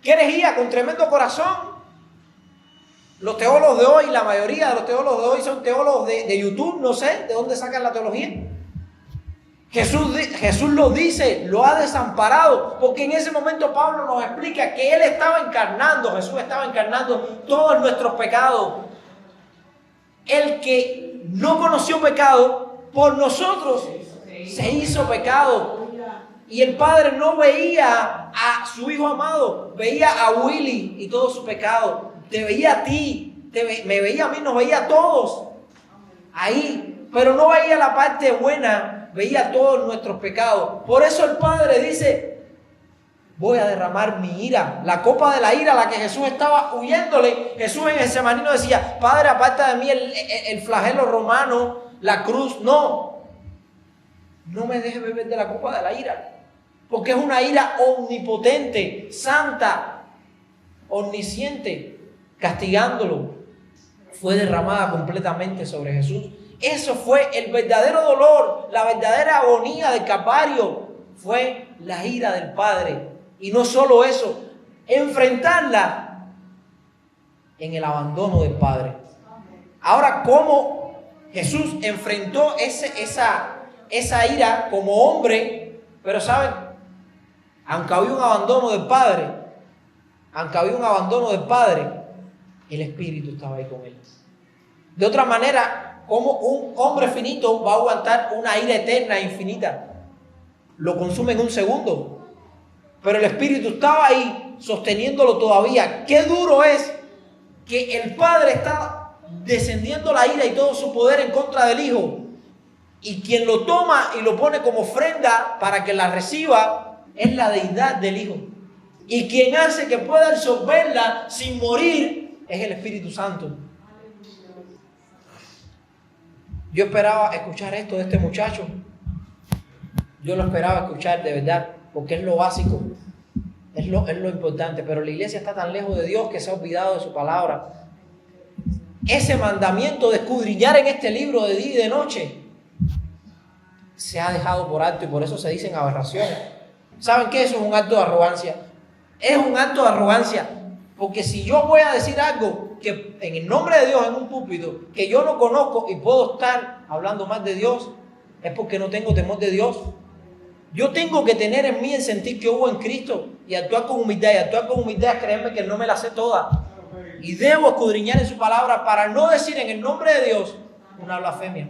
Qué herejía, con tremendo corazón. Los teólogos de hoy, la mayoría de los teólogos de hoy son teólogos de YouTube, no sé de dónde sacan la teología. Jesús lo dice, lo ha desamparado, porque en ese momento Pablo nos explica que Él estaba encarnando, Jesús estaba encarnando todos nuestros pecados. El que no conoció pecado, por nosotros se hizo pecado. Y el Padre no veía a su Hijo amado, veía a Willy y todo su pecado. Te veía a ti, me veía a mí, nos veía a todos ahí, pero no veía la parte buena, veía todos nuestros pecados. Por eso el Padre dice: voy a derramar mi ira, la copa de la ira a la que Jesús estaba huyéndole. Jesús en Getsemaní decía: Padre, aparta de mí el flagelo romano, la cruz. No me dejes beber de la copa de la ira, porque es una ira omnipotente, santa, omnisciente, castigándolo. Fue derramada completamente sobre Jesús. Eso fue el verdadero dolor, la verdadera agonía del Calvario. Fue la ira del Padre. Y no solo eso, enfrentarla en el abandono del Padre. Ahora, ¿cómo Jesús enfrentó esa ira como hombre? Pero ¿saben? Aunque había un abandono del Padre, el Espíritu estaba ahí con él. De otra manera, ¿cómo un hombre finito va a aguantar una ira eterna e infinita? Lo consume en un segundo. Pero el Espíritu estaba ahí sosteniéndolo todavía. Qué duro es que el Padre está descendiendo la ira y todo su poder en contra del Hijo. Y quien lo toma y lo pone como ofrenda para que la reciba es la deidad del Hijo. Y quien hace que pueda absorberla sin morir es el Espíritu Santo. Yo esperaba escuchar esto de este muchacho. Yo lo esperaba escuchar de verdad, porque es lo básico, es lo importante. Pero la iglesia está tan lejos de Dios que se ha olvidado de su palabra. Ese mandamiento de escudriñar en este libro de día y de noche se ha dejado por alto, y por eso se dicen aberraciones. ¿Saben qué? Eso es un acto de arrogancia. Es un acto de arrogancia, porque si yo voy a decir algo que en el nombre de Dios en un púlpito que yo no conozco y puedo estar hablando más de Dios, es porque no tengo temor de Dios. Yo tengo que tener en mí el sentir que hubo en Cristo y actuar con humildad. Y actuar con humildad es creerme que no me la sé toda. Y debo escudriñar en su palabra para no decir en el nombre de Dios una blasfemia.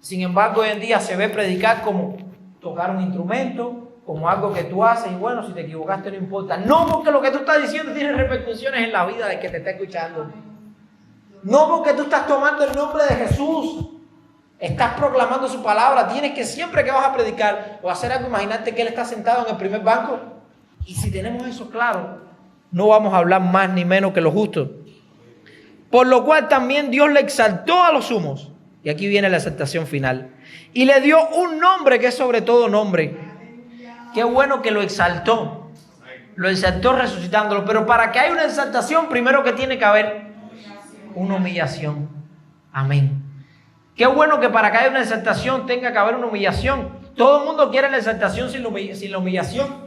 Sin embargo, hoy en día se ve predicar como tocar un instrumento, como algo que tú haces, y bueno, si te equivocaste no importa. No, porque lo que tú estás diciendo tiene repercusiones en la vida del que te está escuchando. No, porque tú estás tomando el nombre de Jesús, estás proclamando su palabra. Tienes que, siempre que vas a predicar o hacer algo, imaginarte que Él está sentado en el primer banco. Y si tenemos eso claro, no vamos a hablar más ni menos que lo justo. Por lo cual también Dios le exaltó a los sumos. Y aquí viene la exaltación final. Y le dio un nombre que es sobre todo nombre. Qué bueno que lo exaltó. Lo exaltó resucitándolo. Pero para que haya una exaltación, primero que tiene que haber una humillación. Amén. Qué bueno que para que haya una exaltación tenga que haber una humillación. Todo el mundo quiere la exaltación sin la humillación.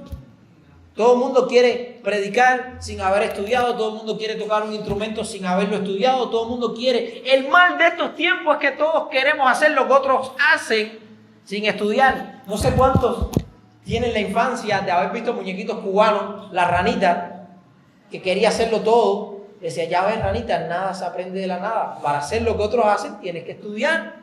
Todo el mundo quiere predicar sin haber estudiado. Todo el mundo quiere tocar un instrumento sin haberlo estudiado. Todo el mundo quiere. El mal de estos tiempos es que todos queremos hacer lo que otros hacen sin estudiar. No sé cuántos tienen la infancia de haber visto muñequitos cubanos, la ranita, que quería hacerlo todo. Decía: ya ves, ranita, nada se aprende de la nada. Para hacer lo que otros hacen tienes que estudiar.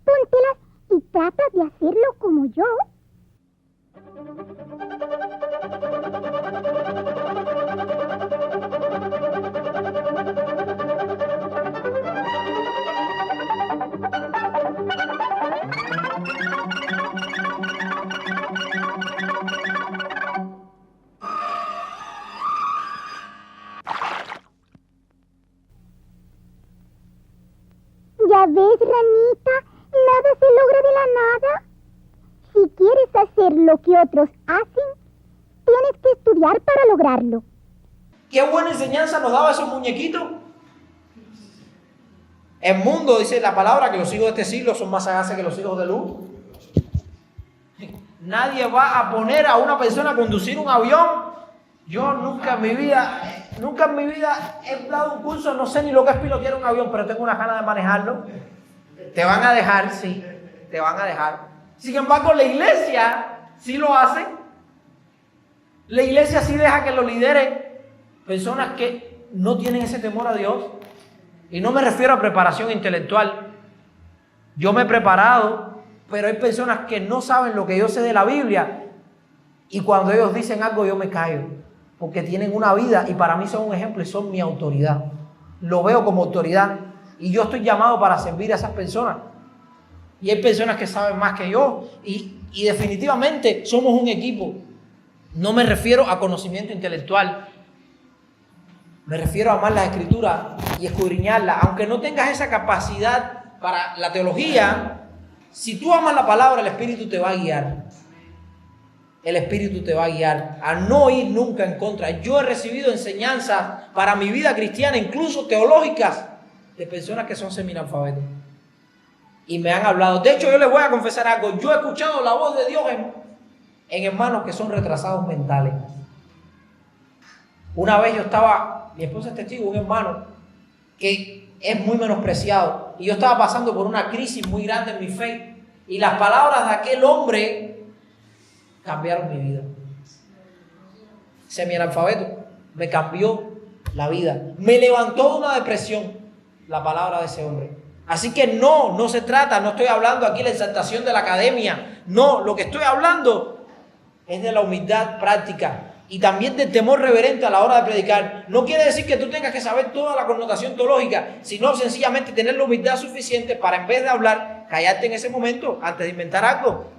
Póntelas y trata de hacerlo como yo. Ya ves, ranita, nada se logra de la nada. Si quieres hacer lo que otros hacen, tienes que estudiar para lograrlo. Qué buena enseñanza nos daba esos muñequitos. El mundo, dice la palabra, que los hijos de este siglo son más sagaces que los hijos de luz. Nadie va a poner a una persona a conducir un avión. Yo nunca en mi vida Nunca en mi vida he dado un curso, no sé ni lo que es pilotear un avión, pero tengo una ganas de manejarlo. Te van a dejar, sí, te van a dejar. Sin embargo, la iglesia sí lo hace. La iglesia sí deja que lo lidere personas que no tienen ese temor a Dios. Y no me refiero a preparación intelectual. Yo me he preparado, pero hay personas que no saben lo que yo sé de la Biblia. Y cuando ellos dicen algo, yo me callo. Porque tienen una vida y para mí son un ejemplo y son mi autoridad. Lo veo como autoridad. Y yo estoy llamado para servir a esas personas. Y hay personas que saben más que yo. Y definitivamente somos un equipo. No me refiero a conocimiento intelectual. Me refiero a amar las escrituras y escudriñarlas. Aunque no tengas esa capacidad para la teología, si tú amas la palabra, el Espíritu te va a guiar. El Espíritu te va a guiar a no ir nunca en contra. Yo he recibido enseñanzas para mi vida cristiana, incluso teológicas, de personas que son seminalfabetos. Y me han hablado. De hecho, yo les voy a confesar algo. Yo he escuchado la voz de Dios en hermanos que son retrasados mentales. Una vez yo estaba, mi esposa es testigo, un hermano que es muy menospreciado. Y yo estaba pasando por una crisis muy grande en mi fe. Y las palabras de aquel hombre cambiaron mi vida. Semianalfabeto, me cambió la vida. Me levantó de una depresión la palabra de ese hombre. Así que no se trata, no estoy hablando aquí de la exaltación de la academia. No, lo que estoy hablando es de la humildad práctica y también del temor reverente a la hora de predicar. No quiere decir que tú tengas que saber toda la connotación teológica, sino sencillamente tener la humildad suficiente para, en vez de hablar, callarte en ese momento antes de inventar algo.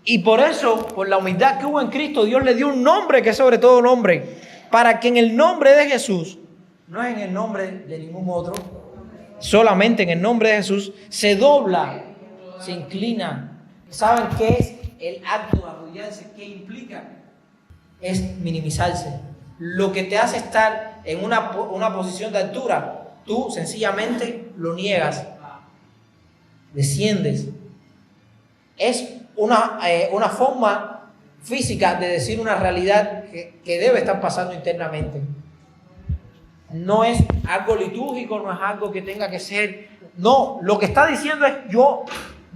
Y por eso, por la humildad que hubo en Cristo, Dios le dio un nombre que es sobre todo nombre, para que en el nombre de Jesús, no es en el nombre de ningún otro, solamente en el nombre de Jesús, se dobla, se inclina. ¿Saben qué es el acto de arrodillarse? ¿Qué implica? Es minimizarse. Lo que te hace estar en una posición de altura, tú sencillamente lo niegas, desciendes. Es una forma física de decir una realidad que debe estar pasando internamente. No es algo litúrgico, no es algo que tenga que ser. No, lo que está diciendo es yo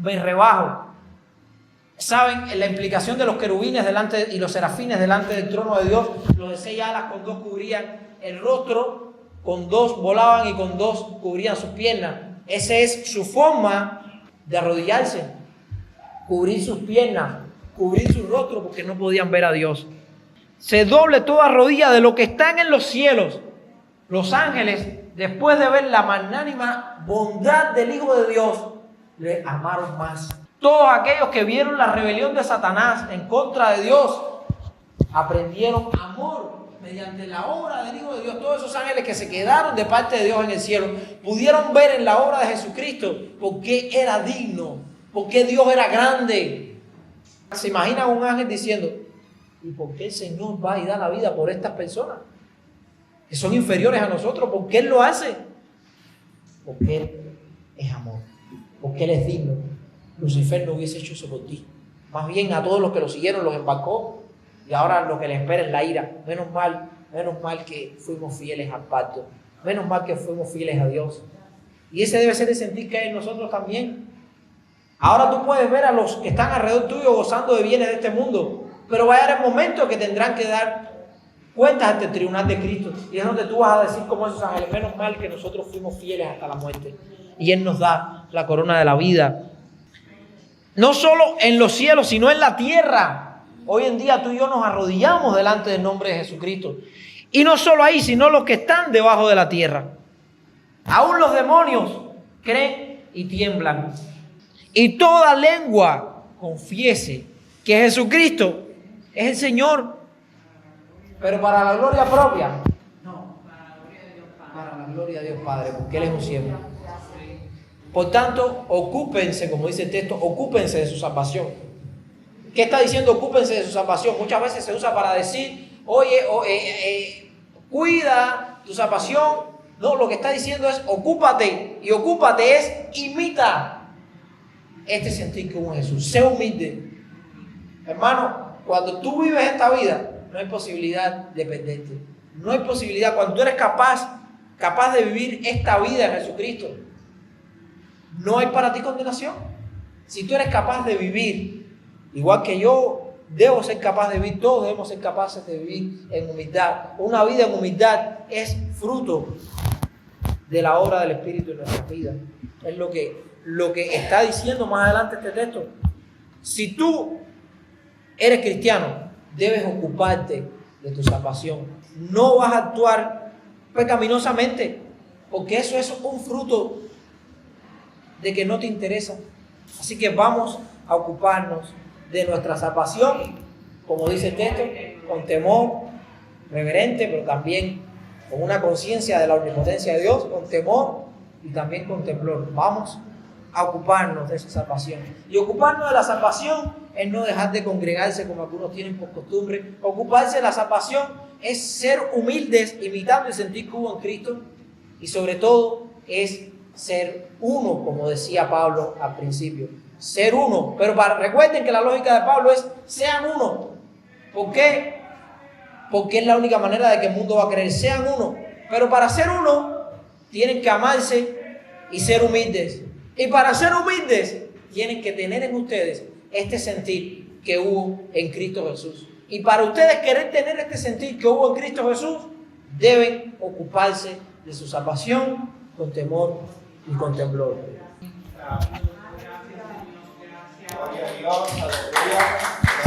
me rebajo. ¿Saben? La implicación de los querubines y los serafines delante del trono de Dios, los de 6 alas con 2 cubrían el rostro, con 2 volaban y con 2 cubrían sus piernas. Esa es su forma de arrodillarse. Cubrir sus piernas, cubrir su rostro porque no podían ver a Dios. Se doble toda rodilla de lo que están en los cielos. Los ángeles, después de ver la magnánima bondad del Hijo de Dios, le amaron más. Todos aquellos que vieron la rebelión de Satanás en contra de Dios, aprendieron amor mediante la obra del Hijo de Dios. Todos esos ángeles que se quedaron de parte de Dios en el cielo, pudieron ver en la obra de Jesucristo por qué era digno, por qué Dios era grande. ¿Se imaginan un ángel diciendo, ¿y por qué el Señor va y da la vida por estas personas que son inferiores a nosotros? ¿Por qué Él lo hace? Porque Él es amor, porque Él es digno. Lucifer no hubiese hecho eso por ti. Más bien a todos los que lo siguieron los embarcó y ahora lo que les espera es la ira. Menos mal que fuimos fieles al pacto. Menos mal que fuimos fieles a Dios. Y ese debe ser el sentir que hay en nosotros también. Ahora tú puedes ver a los que están alrededor tuyo gozando de bienes de este mundo, pero va a llegar el momento que tendrán que dar cuentas ante el tribunal de Cristo. Y es donde tú vas a decir como esos ángeles, menos mal que nosotros fuimos fieles hasta la muerte. Y Él nos da la corona de la vida. No solo en los cielos, sino en la tierra. Hoy en día tú y yo nos arrodillamos delante del nombre de Jesucristo. Y no solo ahí, sino los que están debajo de la tierra. Aún los demonios creen y tiemblan. Y toda lengua confiese que Jesucristo es el Señor. Pero para la gloria propia, no, para la gloria de Dios Padre, porque Él es un siervo. Por tanto, ocúpense, como dice el texto, ocúpense de su salvación. ¿Qué está diciendo ocúpense de su salvación? Muchas veces se usa para decir, oye, cuida tu salvación. No, lo que está diciendo es ocúpate. Y ocúpate es imita este sentir que hubo en Jesús. Sé humilde. Hermano, cuando tú vives esta vida, no hay posibilidad de perderte. No hay posibilidad. Cuando tú eres capaz de vivir esta vida en Jesucristo, no hay para ti condenación. Si tú eres capaz de vivir, igual que yo, debo ser capaz de vivir, todos debemos ser capaces de vivir en humildad. Una vida en humildad es fruto de la obra del Espíritu en nuestras vidas. Es lo que está diciendo más adelante este texto. Si tú eres cristiano, debes ocuparte de tu salvación. No vas a actuar pecaminosamente, porque eso es un fruto de que no te interesa. Así que vamos a ocuparnos de nuestra salvación, como dice el texto, con temor reverente, pero también con una conciencia de la omnipotencia de Dios, con temor y también con temblor. Vamos a ocuparnos de esa salvación. Y ocuparnos de la salvación es no dejar de congregarse como algunos tienen por costumbre. Ocuparse de la salvación es ser humildes, imitando el sentir que hubo en Cristo, y sobre todo es ser uno, como decía Pablo al principio. Ser uno. Pero recuerden que la lógica de Pablo es: sean uno. ¿Por qué? Porque es la única manera de que el mundo va a creer. Sean uno. Pero para ser uno, tienen que amarse y ser humildes. Y para ser humildes, tienen que tener en ustedes este sentir que hubo en Cristo Jesús. Y para ustedes querer tener este sentir que hubo en Cristo Jesús, deben ocuparse de su salvación con temor y con temblor. Gloria a Dios, aleluya.